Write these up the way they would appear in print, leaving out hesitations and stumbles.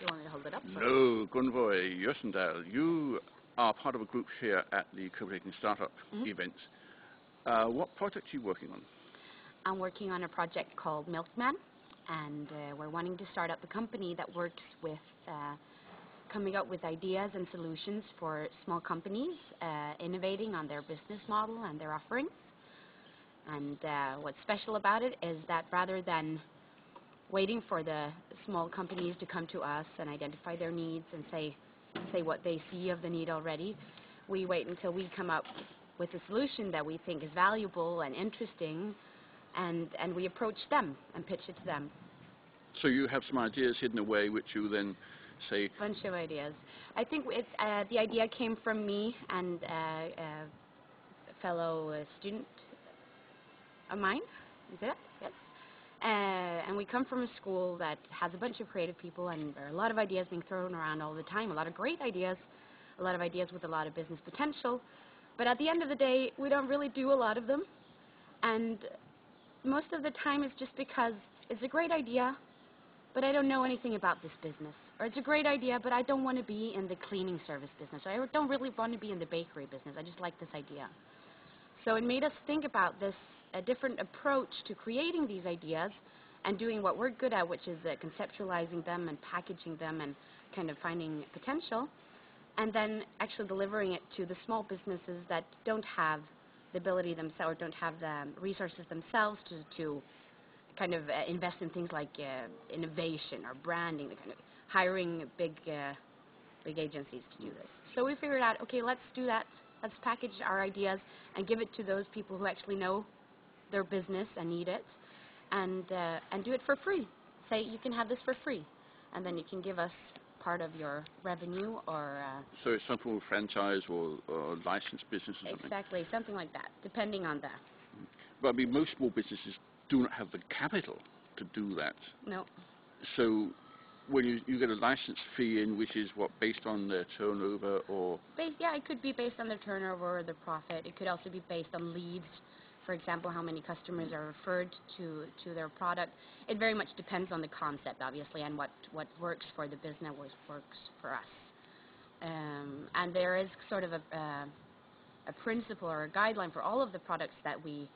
you want me to hold it up? No, Gunvor Jøsendal, you are part of a group here at the Copenhagen Startup event. What project are you working on? I'm working on a project called Milkman, and we're wanting to start up a company that works with coming up with ideas and solutions for small companies, innovating on their business model and their offerings. And what's special about it is that rather than waiting for the small companies to come to us and identify their needs and say what they see of the need already, we wait until we come up with a solution that we think is valuable and interesting, and we approach them and pitch it to them. So you have some ideas hidden away which you then say... Bunch of ideas. I think it's, the idea came from me and a fellow student of mine. Is it? Yes. And we come from a school that has a bunch of creative people, and there are a lot of ideas being thrown around all the time, a lot of great ideas, a lot of ideas with a lot of business potential. But at the end of the day, we don't really do a lot of them. And most of the time it's just because it's a great idea, but I don't know anything about this business. Or it's a great idea, but I don't want to be in the cleaning service business. Or I don't really want to be in the bakery business. I just like this idea. So it made us think about this, a different approach to creating these ideas and doing what we're good at, which is conceptualizing them and packaging them and kind of finding potential, and then actually delivering it to the small businesses that don't have the ability themselves, or don't have the resources themselves to kind of invest in things like innovation or branding, the kind of hiring big agencies to do this. So we figured out, okay, let's do that. Let's package our ideas and give it to those people who actually know their business and need it, and do it for free. Say, you can have this for free, and then you can give us part of your revenue, or... So it's some form of franchise or licensed business or something? Exactly, something like that, depending on that. But I mean, most small businesses do not have the capital to do that. No. So when you get a license fee in, which is what, based on their turnover, or... Yeah, it could be based on their turnover or their profit. It could also be based on leads. For example, how many customers are referred to their product. It very much depends on the concept, obviously, and what works for the business, what works for us. And there is sort of a principle or a guideline for all of the products that we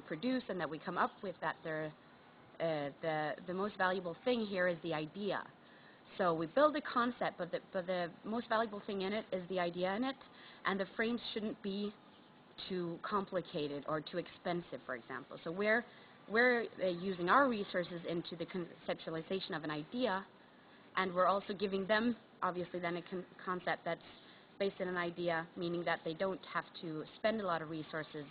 produce and that we come up with, that the most valuable thing here is the idea. So we build a concept, but the most valuable thing in it is the idea in it, and the frames shouldn't be too complicated or too expensive, for example. So we're using our resources into the conceptualization of an idea, and we're also giving them, obviously, then a concept that's based on an idea, meaning that they don't have to spend a lot of resources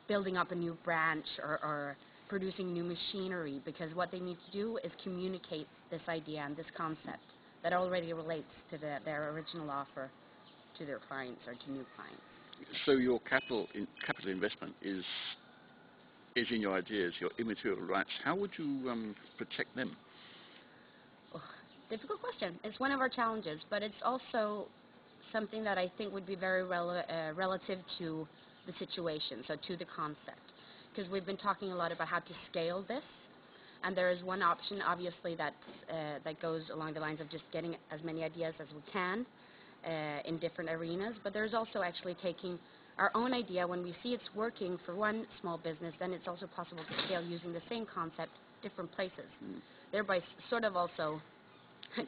building up a new branch or producing new machinery, because what they need to do is communicate this idea and this concept that already relates to their original offer to their clients or to new clients. So your capital investment is in your ideas, your immaterial rights. How would you protect them? Oh, difficult question. It's one of our challenges, but it's also something that I think would be very relative to the situation, so to the concept. Because we've been talking a lot about how to scale this, and there is one option, obviously, that goes along the lines of just getting as many ideas as we can in different arenas, but there's also actually taking our own idea. When we see it's working for one small business, then it's also possible to scale using the same concept different places, thereby sort of also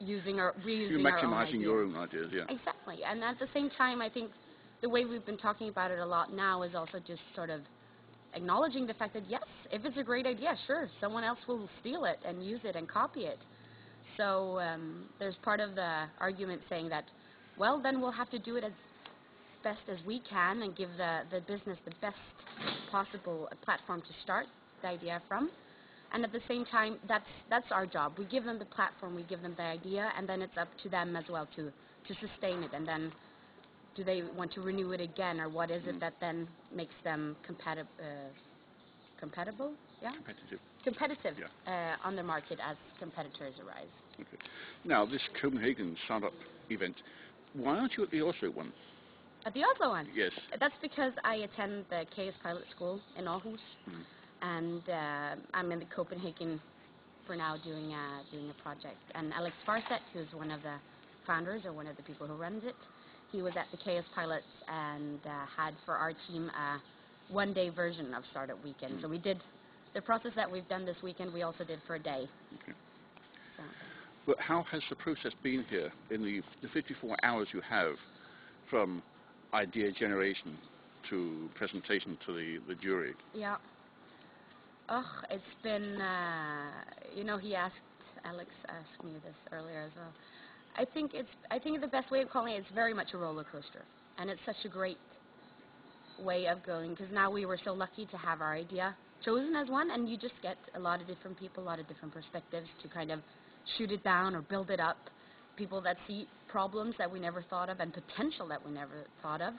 reusing our own ideas. You're maximizing your own ideas, yeah. Exactly, and at the same time, I think the way we've been talking about it a lot now is also just sort of acknowledging the fact that, yes, if it's a great idea, sure, someone else will steal it and use it and copy it. So there's part of the argument saying that, well, then we'll have to do it as best as we can and give the business the best possible platform to start the idea from. And at the same time, that's our job. We give them the platform, we give them the idea, and then it's up to them as well to sustain it. And then do they want to renew it again, or what is it that then makes them competitive? Yeah? Competitive yeah. On the market as competitors arise. Okay. Now, this Copenhagen startup event, why aren't you at the Oslo one? At the Oslo one? Yes. That's because I attend the KS Pilot School in Aarhus, and I'm in the Copenhagen for now doing a project. And Alex Farset, who's one of the founders or one of the people who runs it, he was at the Chaos Pilots and had for our team a one-day version of Startup Weekend. So we did the process that we've done this weekend, we also did for a day. Okay. So. But how has the process been here in the 54 hours you have from idea generation to presentation to the jury? Yeah. It's been, Alex asked me this earlier as well. I think the best way of calling it is very much a roller coaster. And it's such a great way of going, because now we were so lucky to have our idea chosen as one, and you just get a lot of different people, a lot of different perspectives to kind of shoot it down or build it up. People that see problems that we never thought of and potential that we never thought of,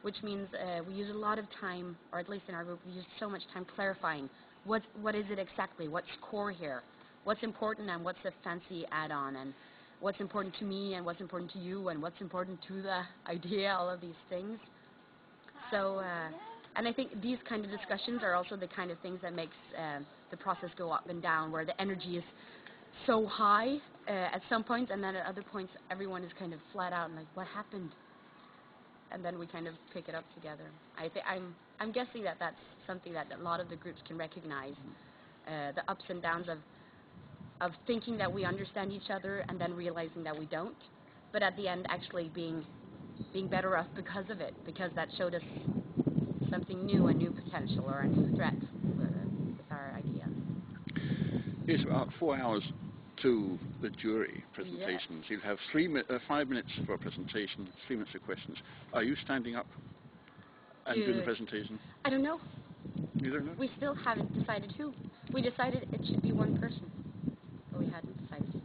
which means we use a lot of time, or at least in our group, we use so much time clarifying what is it exactly, what's core here, what's important and what's a fancy add-on, and what's important to me and what's important to you and what's important to the idea, all of these things. So, and I think these kind of discussions are also the kind of things that makes the process go up and down, where the energy is so high at some points, and then at other points everyone is kind of flat out and like, what happened? And then we kind of pick it up together. I'm guessing that that's something that a lot of the groups can recognize, the ups and downs of thinking that we understand each other and then realizing that we don't, but at the end actually being better off because of it, because that showed us something new, a new potential or a new threat with our idea. It's about 4 hours to the jury presentations. Yes. You have 5 minutes for a presentation, 3 minutes of questions. Are you standing up and doing the presentation? I don't know. You don't know? We still haven't decided who. We decided it should be one person, but we hadn't decided who.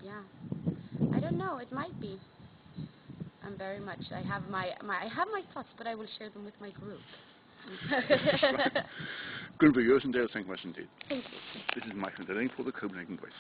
Yeah. I don't know. It might be. I have my thoughts, but I will share them with my group. Gunvor Josendale, thank you much indeed. Thank you. This is Michael de Laine for the Copenhagen Voices.